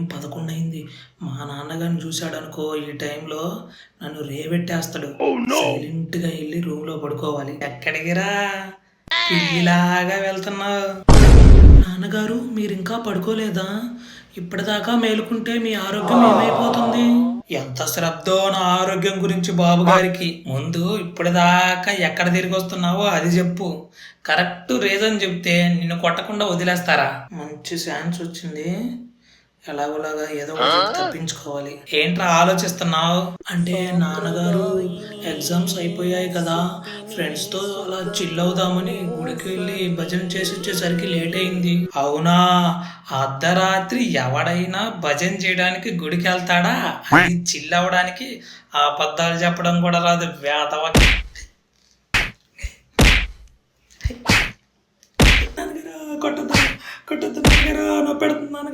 Time 11 అయింది. మా నాన్నగారిని చూశాడనుకో ఈ టైంలో నన్ను రేవెట్టేస్తాడు. సైలెంట్‌గా ఎళ్లి రూమ్‌లో పడుకోవాలి. ఎక్కడికిరా పిల్లిలాగా వెళ్తున్నావు? నాన్నగారు మీరింకా పడుకోలేదా? ఇప్పటిదాకా మేలుకుంటే మీ ఆరోగ్యం ఏమైపోతుంది? ఎంత శ్రద్ధో నా ఆరోగ్యం గురించి బాబు గారికి. ముందు ఇప్పటిదాకా ఎక్కడ తిరిగి వస్తున్నావో అది చెప్పు. కరెక్ట్ రీజన్ చెప్తే నిన్ను కొట్టకుండా వదిలేస్తారా? మంచి ఛాన్స్ వచ్చింది. ఎలాగోలాగా ఏదో ఒకటి చెప్పి తప్పించుకోవాలి. ఏంట్రా ఆలోచిస్తున్నావు? అంటే నాన్నగారు ఎగ్జామ్స్ అయిపోయాయి కదా, ఫ్రెండ్స్తో అలా చిల్ అవుదామని గుడికి వెళ్ళి భజన చేసి వచ్చేసరికి లేట్ అయింది. అవునా? అర్ధరాత్రి ఎవడైనా భజన చేయడానికి గుడికి వెళ్తాడా? అది చిల్ అవ్వడానికి. ఆ అబద్ధాలు చెప్పడం కూడా రాదు వేతవ. కొట్టద్దు కొట్టద్దు నాన్నగారు, నొప్పెడుతుంది నాన్నగారు.